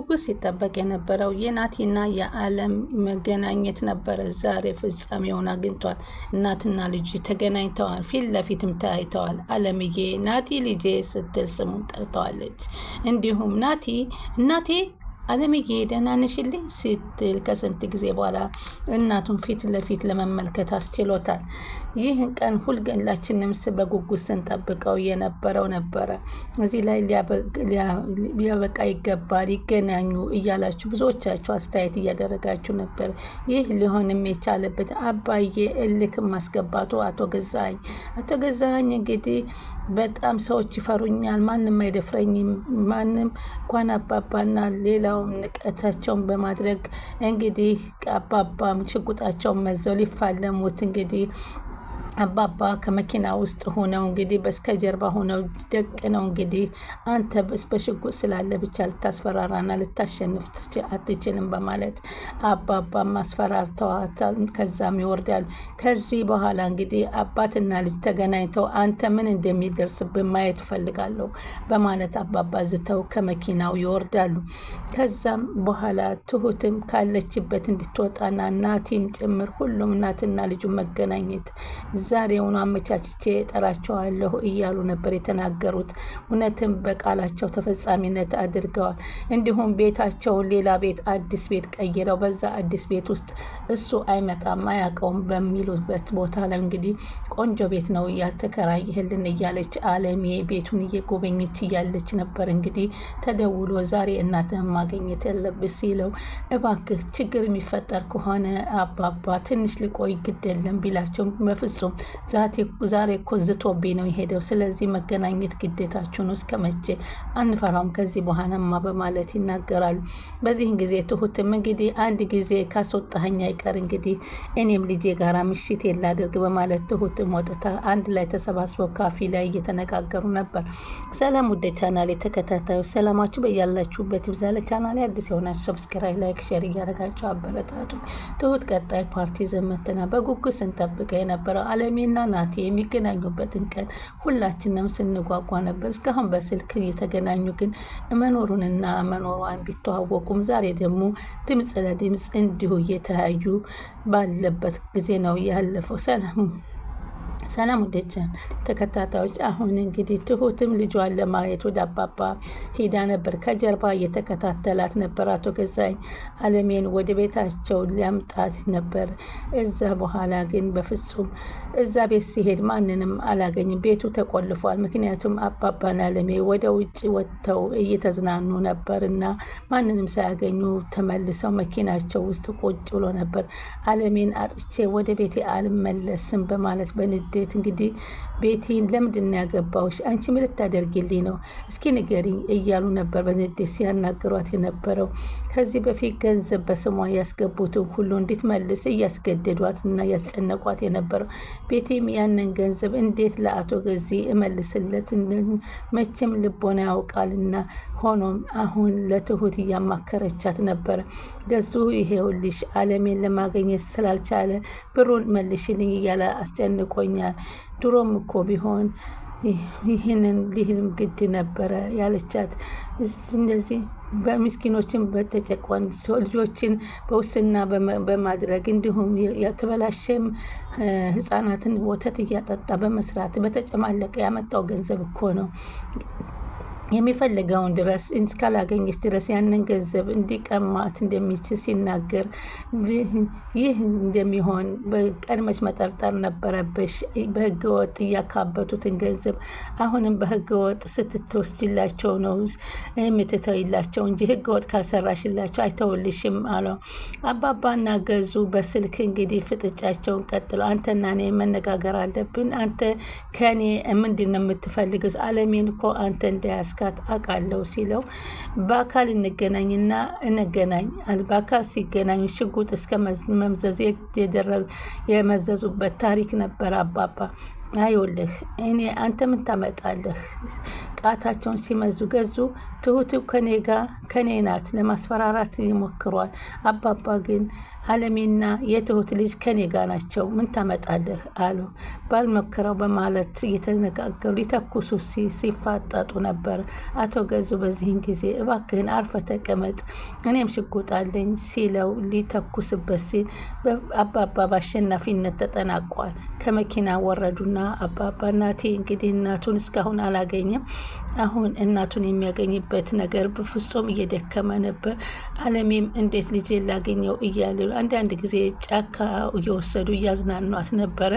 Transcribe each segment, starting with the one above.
በጉጉት ሲጠበቅ የነበረው የናቲና የአለም መገናኘት ነበረ። ዛሬ ፍጻሜውን አግኝቷል። እናትና ልጅ ተገናኝተዋል። ፊት ለፊትም ተያይተዋል። አለምዬ ናቲ ልጄ ስትል ስሙን ጠርተዋለች። እንዲሁም ናቲ እናቴ አለምዬ ደህና ነሽልኝ ስትል ከስንት ጊዜ በኋላ እናቱን ፊት ለፊት ለመመልከት አስችሎታል። ይህን ቀን ሁላችንም በጉጉት ስንጠብቀው የነበረው ነበረ። እዚህ ላይ ሊያበቃ ይገባል፣ ይገናኙ እያላችሁ ብዙዎቻችሁ አስተያየት እያደረጋችሁ ነበር። ይህ ሊሆንም የቻለበት አባዬ እልክ ማስገባቱ አቶ ገዛኸኝ እንግዲህ በጣም ሰዎች ይፈሩኛል፣ ማንም አይደፍረኝም፣ ማንም እንኳን አባባና ሌላው ንቀታቸውን በማድረግ እንግዲህ አባባም ሽጉጣቸውን መዘው ሊፋለሙት እንግዲህ አባባ ከመኪና ውስጥ ሆነው እንግዲህ በስተጀርባ ሆነው ደቅ ነው እንግዲህ አንተ በሽጉጥ ስላለ ብቻ ልታስፈራራና ልታሸንፍ አትችልም በማለት አባባ ማስፈራርተዋታል። ከዛም ይወርዳሉ። ከዚህ በኋላ እንግዲህ አባትና ልጅ ተገናኝተው አንተ ምን እንደሚደርስብን ማየት እፈልጋለሁ በማለት አባባ ዝተው ከመኪናው ይወርዳሉ። ከዛም በኋላ ትሁትም ካለችበት እንድትወጣና ናቲን ጭምር ሁሉም እናትና ልጁ መገናኘት ዛሬውኑ አመቻችቼ ጠራቸዋለሁ እያሉ ነበር የተናገሩት። እውነትም በቃላቸው ተፈጻሚነት አድርገዋል። እንዲሁም ቤታቸውን ሌላ ቤት አዲስ ቤት ቀይረው በዛ አዲስ ቤት ውስጥ እሱ አይመጣም አያውቀውም በሚሉበት ቦታ ላይ እንግዲህ ቆንጆ ቤት ነው ያተከራይህልን እያለች አለሜ ቤቱን እየጎበኘች እያለች ነበር። እንግዲህ ተደውሎ ዛሬ እናትህን ማግኘት ያለብህ ሲለው እባክህ ችግር የሚፈጠር ከሆነ አባባ ትንሽ ልቆይ ግደለም ቢላቸው በፍጹም ዛሬ እኮ ዝቶብኝ ነው የሄደው። ስለዚህ መገናኘት ግዴታችሁ ነው። እስከ መቼ አንፈራውም ከዚህ በኋላማ በማለት ይናገራሉ። በዚህን ጊዜ ትሁትም እንግዲህ አንድ ጊዜ ካስወጣኸኝ አይቀር እንግዲህ እኔም ልጄ ጋራ ምሽት የላደርግ በማለት ትሁትም ወጥታ አንድ ላይ ተሰባስበው ካፌ ላይ እየተነጋገሩ ነበር። ሰላም ወደ ቻናሌ ተከታታዮች ሰላማችሁ በያላችሁበት ይብዛ። ለቻናሌ አዲስ የሆናችሁ ሰብስክራይብ፣ ላይክ፣ ሼር እያደረጋችሁ አበረታቱ። ትሁት ቀጣይ ፓርቲ ዘመተና በጉጉት ስንጠብቀው የነበረው አለሜና ናቲ የሚገናኙበትን ቀን ሁላችንም ስንጓጓ ነበር። እስካሁን በስልክ እየተገናኙ ግን መኖሩንና መኖሯን ቢተዋወቁም ዛሬ ደግሞ ድምፅ ለድምፅ እንዲሁ እየተያዩ ባለበት ጊዜ ነው ያለፈው። ሰላም ወደቻን ተከታታዮች አሁን እንግዲህ ትሁትም ልጇን ለማየት ወደ አባባ ሄዳ ነበር። ከጀርባ እየተከታተላት ነበር። አቶ ገዛኝ አለሜን ወደ ቤታቸው ሊያምጣት ነበር። እዛ በኋላ ግን በፍጹም እዛ ቤት ሲሄድ ማንንም አላገኝም። ቤቱ ተቆልፏል። ምክንያቱም አባባና አለሜ ወደ ውጭ ወጥተው እየተዝናኑ ነበር እና ማንንም ሳያገኙ ተመልሰው መኪናቸው ውስጥ ቁጭ ብሎ ነበር። አለሜን አጥቼ ወደ ቤቴ አልመለስም በማለት በንዴት እንግዲህ ቤቴን ለምንድን ነው ያገባውሽ? አንቺ ምን ልታደርጊልኝ ነው? እስኪ ንገሪኝ እያሉ ነበር በንዴት ሲያናገሯት የነበረው። ከዚህ በፊት ገንዘብ በስሟ ያስገቡትን ሁሉ እንድትመልስ እያስገደዷትና ያስጨነቋት የነበረው። ቤቴም ያንን ገንዘብ እንዴት ለአቶ ገዚ እመልስለት? መቼም ልቦና ያውቃልና። ሆኖም አሁን ለትሁት እያማከረቻት ነበረ። ገዙ ይሄውልሽ አለሜን ለማግኘት ስላልቻለ ብሩን መልሽልኝ እያለ አስጨንቆኛል። ድሮም እኮ ቢሆን ይህንን ሊህንም ግድ ነበረ ያለቻት። እንደዚህ በምስኪኖችን በተጨቆን ልጆችን በውስና በማድረግ እንዲሁም የተበላሸም ህፃናትን ወተት እያጠጣ በመስራት በተጨማለቀ ያመጣው ገንዘብ እኮ ነው። የሚፈልገውን ድረስ እስካላገኘች ድረስ ያንን ገንዘብ እንዲቀማት እንደሚችል ሲናገር ይህ እንደሚሆን በቀድመች መጠርጠር ነበረብሽ። በህገወጥ እያካበቱትን ገንዘብ አሁንም በህገወጥ ስትወስጅላቸው ነው የምትተይላቸው እንጂ ህገወጥ ካልሰራሽላቸው አይተውልሽም አለው። አባባና ገዙ በስልክ እንግዲህ ፍጥጫቸውን ቀጥለው አንተና እኔ መነጋገር አለብን። አንተ ከኔ ምንድን ነው የምትፈልገው? አለሜን እኮ አንተ እንዳያስ አቃለው ሲለው በአካል እንገናኝና እንገናኝ። በአካል ሲገናኙ ሽጉጥ እስከ መምዘዝ የመዘዙበት ታሪክ ነበር አባባ። አይውልህ እኔ አንተ ምን ታመጣለህ? ጣታቸውን ሲመዙ ገዙ። ትሁት ከኔ ናት ለማስፈራራት ይሞክሯል። አባባ ግን አለሜና የትሁት ልጅ ከኔ ጋር ናቸው፣ ምን ታመጣለህ አሉ። ባልሞክረው በማለት እየተነጋገሩ ሊተኩሱ ሲፋጠጡ ነበር። አቶ ገዙ በዚህን ጊዜ እባክህን አርፈ ተቀመጥ እኔም ሽጉጥ አለኝ ሲለው ሊተኩስበት ሲል አባባ በአሸናፊነት ተጠናቋል። ከመኪና ወረዱና አባባ ናቲ እንግዲህ እናቱን እስካሁን አላገኘም። አሁን እናቱን የሚያገኝበት ነገር በፍጹም እየደከመ ነበር። አለሜም እንዴት ልጄ ላገኘው እያሉ አንዳንድ ጊዜ ጫካ እየወሰዱ እያዝናኗት ነበረ።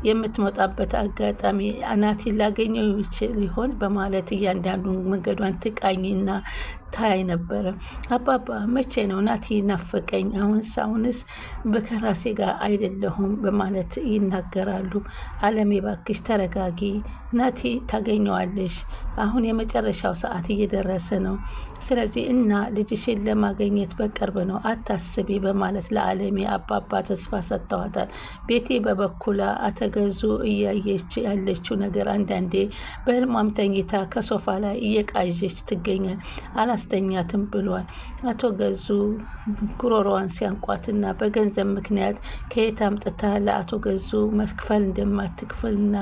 የምትመጣበት አጋጣሚ ናቲን ላገኘው ይችል ይሆን በማለት እያንዳንዱ መንገዷን ትቃኝና ታይ ነበረ። አባባ መቼ ነው ናቲ ናፈቀኝ፣ አሁንስ በከራሴ ጋር አይደለሁም በማለት ይናገራሉ። አለሜ ባክሽ ተረጋጊ፣ ናቲ ታገኘዋለሽ፣ አሁን የመጨረሻው ሰዓት እየደረሰ ነው። ስለዚህ እና ልጅሽን ለማገኘት በቅርብ ነው፣ አታስቢ በማለት ለአለሜ አባባ ተስፋ ሰጥተዋታል። ቤቴ በበኩላ አተገዙ እያየች ያለችው ነገር አንዳንዴ በህልሟም ተኝታ ከሶፋ ላይ እየቃዠች ትገኛል። አላስተኛትም ብሏል። አቶ ገዙ ጉሮሮዋን ሲያንቋትና በገንዘብ ምክንያት ከየት አምጥታ ለአቶ ገዙ መክፈል እንደማትክፈልና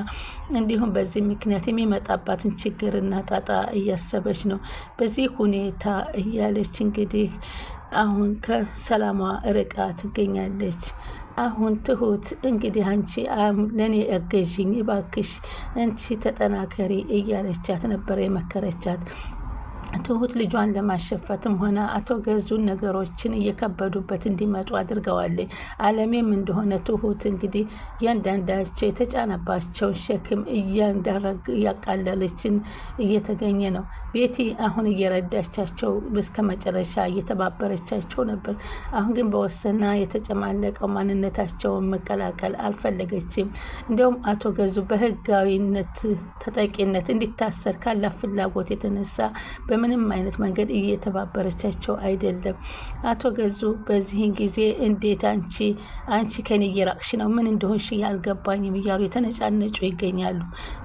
እንዲሁም በዚህ ምክንያት የሚመጣባትን ችግርና ጣጣ እያሰበች ነው። በዚህ ሁኔታ እያለች እንግዲህ አሁን ከሰላሟ ርቃ ትገኛለች። አሁን ትሁት እንግዲህ አንቺ ለእኔ እገዥኝ እባክሽ፣ አንቺ ተጠናከሪ እያለቻት ነበረ የመከረቻት። ትሁት ልጇን ለማሸፈትም ሆነ አቶ ገዙን ነገሮችን እየከበዱበት እንዲመጡ አድርገዋለች። አለሜም እንደሆነ ትሁት እንግዲህ እያንዳንዳቸው የተጫነባቸውን ሸክም እያቃለለችን እየተገኘ ነው። ቤቲ አሁን እየረዳቻቸው እስከ መጨረሻ እየተባበረቻቸው ነበር። አሁን ግን በወሰና የተጨማለቀው ማንነታቸውን መቀላቀል አልፈለገችም። እንዲሁም አቶ ገዙ በህጋዊነት ተጠቂነት እንዲታሰር ካላ ፍላጎት የተነሳ በምንም አይነት መንገድ እየተባበረቻቸው አይደለም። አቶ ገዙ በዚህን ጊዜ እንዴት አንቺ ከኔ እየራቅሽ ነው፣ ምን እንደሆንሽ ያልገባኝም እያሉ የተነጫነጩ ይገኛሉ።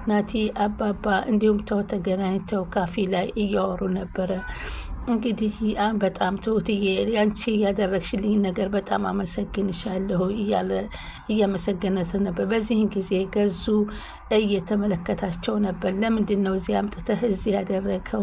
ናቲ አባባ እንዲሁም ተገናኝተው ካፌ ላይ እያወሩ ነበረ። እንግዲህ በጣም ትሁትዬ ያንቺ ያደረግሽልኝ ነገር በጣም አመሰግንሻለሁ እያለ እያመሰገነት ነበር። በዚህን ጊዜ ገዙ እየተመለከታቸው ነበር። ለምንድን ነው እዚህ አምጥተህ እዚህ ያደረገው?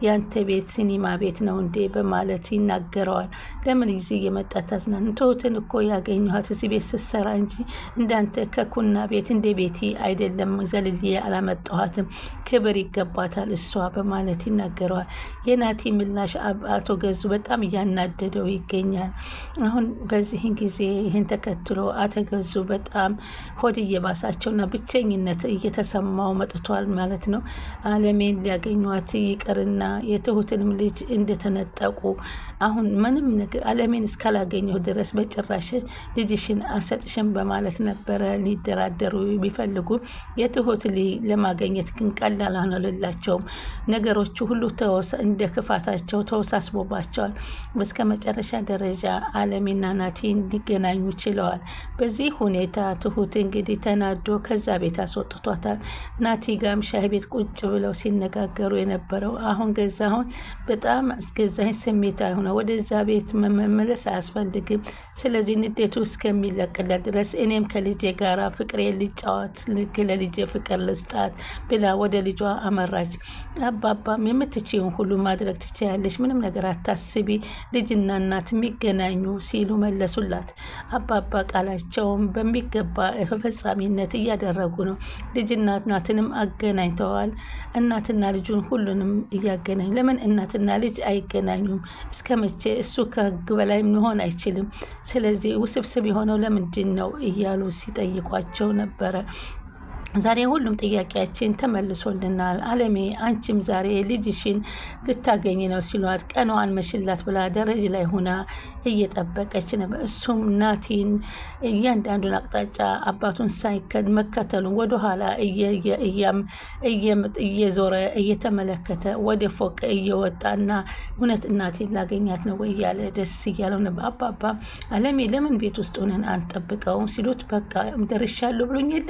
ያንተ ቤት ሲኒማ ቤት ነው እንዴ በማለት ይናገረዋል። ለምን እዚህ እየመጣ ታዝናን? ትሁትን እኮ ያገኘኋት እዚህ ቤት ስትሰራ እንጂ እንዳንተ ከኩና ቤት እንደ ቤቲ አይደለም፣ ዘልዬ አላመጣኋትም፣ ክብር ይገባታል እሷ በማለት ይናገረዋል። የናቲ ምላሽ አቶ ገዙ በጣም እያናደደው ይገኛል። አሁን በዚህን ጊዜ ይህን ተከትሎ አቶ ገዙ በጣም ሆድ እየባሳቸውና ብቸኝነት እየተሰማው መጥቷል ማለት ነው። አለሜን ሊያገኟት ይቅርና የትሁትንም ልጅ እንደተነጠቁ አሁን ምንም ነገር አለሜን እስካላገኘሁ ድረስ በጭራሽ ልጅሽን አልሰጥሽም በማለት ነበረ ሊደራደሩ ቢፈልጉ የትሁት ልጅ ለማገኘት ግን ቀላል አልሆነላቸውም። ነገሮቹ ሁሉ እንደ ክፋታቸው ተወሳስቦባቸዋል። እስከ መጨረሻ ደረጃ አለሜና ናቲ እንዲገናኙ ችለዋል። በዚህ ሁኔታ ትሁት እንግዲህ ተናዶ ከዛ ቤት አስወጥቷታል። ናቲ ጋም ሻይ ቤት ቁጭ ብለው ሲነጋገሩ የነበረው አሁን በጣም አስገዛኝ ስሜታዊ ሆነ። ወደዛ ቤት መመለስ አያስፈልግም፣ ስለዚህ ንዴቱ እስከሚለቅለት ድረስ እኔም ከልጄ ጋራ ፍቅሬ ልጫወት፣ ለልጄ ፍቅር ልስጣት ብላ ወደ ልጇ አመራች። አባባም የምትችይውን ሁሉ ማድረግ ትችያለሽ፣ ምንም ነገር አታስቢ፣ ልጅና እናት የሚገናኙ ሲሉ መለሱላት። አባባ ቃላቸውን በሚገባ ተፈጻሚነት እያደረጉ ነው። ልጅና እናትንም አገናኝተዋል። እናትና ልጁን ሁሉንም እያገናኙ ለምን እናትና ልጅ አይገናኙም? እስከ መቼ? እሱ ከህግ በላይ መሆን አይችልም። ስለዚህ ውስብስብ የሆነው ለምንድን ነው እያሉ ሲጠይቋቸው ነበረ። ዛሬ ሁሉም ጥያቄያችን ተመልሶልናል። አለሜ አንቺም ዛሬ ልጅሽን ልታገኝ ነው ሲሏት ቀኗን መሽላት ብላ ደረጃ ላይ ሆና እየጠበቀች ነበር። እሱም ናቲን እያንዳንዱን አቅጣጫ አባቱን መከተሉን ወደኋላ እየዞረ እየተመለከተ ወደ ፎቅ እየወጣና እውነት እናቴን ላገኛት ነው ወይ እያለ ደስ እያለው ነበር። አባባ አለሜ ለምን ቤት ውስጥ ሆነን አንጠብቀውም ሲሉት በቃ ደርሻለሁ ብሎኝ የለ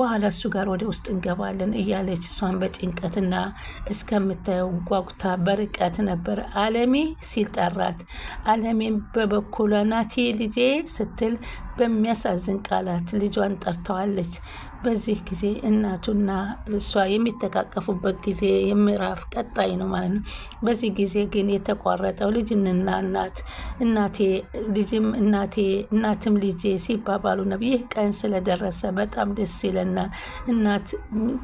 በኋላ እሱ ጋር ወደ ውስጥ እንገባለን እያለች እሷን በጭንቀትና እስከምታየው ጓጉታ በርቀት ነበር አለሜ ሲል ጠራት። አለሜም በበኩሏ ናቲ ልጄ ስትል በሚያሳዝን ቃላት ልጇን ጠርተዋለች። በዚህ ጊዜ እናቱና እሷ የሚተቃቀፉበት ጊዜ የምዕራፍ ቀጣይ ነው ማለት ነው። በዚህ ጊዜ ግን የተቋረጠው ልጅና እናቴ ልጅም እናቴ እናትም ልጄ ሲባባሉ ነበር። ይህ ቀን ስለደረሰ በጣም ደስ ይለናል። እናት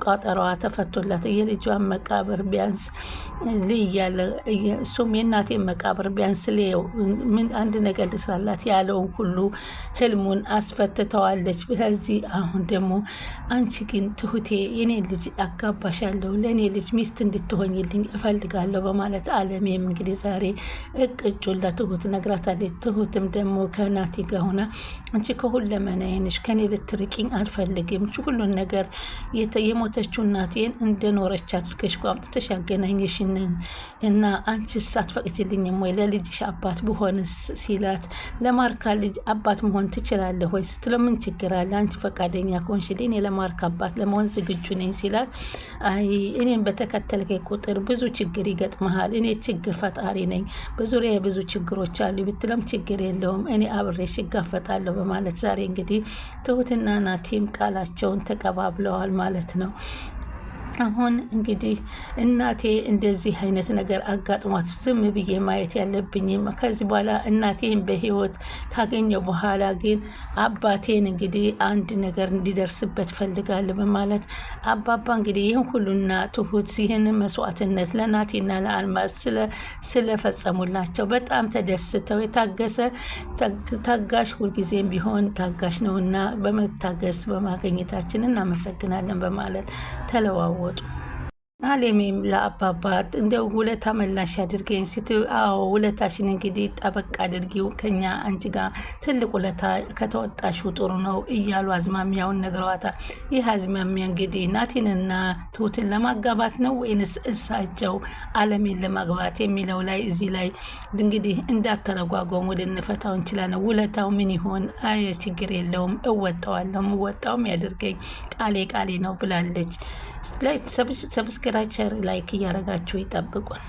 ቋጠሯዋ ተፈቶላት የልጇን መቃብር ቢያንስ ልያለ እሱም የእናቴን መቃብር ቢያንስ ልየው ምን አንድ ነገር ልስራላት ያለውን ሁሉ ህልሙን አስፈትተዋለች። ስለዚህ አሁን ደግሞ አንቺ ግን ትሁቴ የኔ ልጅ አጋባሻለሁ፣ ለእኔ ልጅ ሚስት እንድትሆኝልኝ እፈልጋለሁ በማለት አለሜም እንግዲህ ዛሬ እቅጩን ለትሁት ነግራታለች። ትሁትም ደግሞ ከናቲ ጋር ሆና አንቺ ከሁለመናዬ ነሽ፣ ከኔ ልትርቂኝ አልፈልግም፣ ሁሉን ነገር የሞተችው እናቴን እንደኖረች አድርገሽ አምጥተሽ ያገናኘሽንን እና አንቺስ አትፈቅጂልኝም ወይ ለልጅሽ አባት ብሆንስ ሲላት፣ ለማርካ ልጅ አባት መሆን ትችላለህ ወይ ስትለው፣ ምን ችግር አለ አንቺ ፈቃደኛ ከሆንሽልኝ እኔ ለማርካ አባት ለመሆን ዝግጁ ነኝ ሲላት፣ አይ እኔም በተከተልከኝ ቁጥር ብዙ ችግር ይገጥመሃል፣ እኔ ችግር ፈጣሪ ነኝ፣ በዙሪያ ብዙ ችግሮች አሉ ብትለም ችግር የለውም እኔ አብሬሽ እጋፈጣለሁ በማለት ዛሬ እንግዲህ ትሁትና ናቲም ቃላቸውን ተቀባብለዋል ማለት ነው። አሁን እንግዲህ እናቴ እንደዚህ አይነት ነገር አጋጥሟት ዝም ብዬ ማየት ያለብኝም ከዚህ በኋላ እናቴን በህይወት ካገኘው በኋላ ግን አባቴን እንግዲህ አንድ ነገር እንዲደርስበት ፈልጋለሁ በማለት አባባ እንግዲህ ይህን ሁሉና ትሁት ይህንን መስዋዕትነት ለናቴና ለአልማዝ ስለፈጸሙላቸው በጣም ተደስተው ታጋሽ ሁልጊዜም ቢሆን ታጋሽ ነውና በመታገስ በማገኘታችን እናመሰግናለን በማለት ተለዋወጡ። አለሜም ለአባባት እንደው ውለታ መላሽ አድርገኝ ስትል፣ አዎ ውለታሽን እንግዲህ ጠበቅ አድርጊው ከኛ አንቺ ጋር ትልቅ ውለታ ከተወጣሽው ጥሩ ነው እያሉ አዝማሚያውን ነግረዋታል። ይህ አዝማሚያ እንግዲህ ናቲንና ትሁትን ለማጋባት ነው ወይንስ እሳቸው አለሜን ለማግባት የሚለው ላይ እዚህ ላይ እንግዲህ እንዳተረጓጎም ወደ እንፈታው እንችላለን። ውለታው ምን ይሆን? አይ ችግር የለውም እወጣዋለሁ፣ እወጣውም ያድርገኝ ቃሌ ነው ብላለች። ሰብስክራይብ ላይክ እያረጋችሁ ይጠብቁን።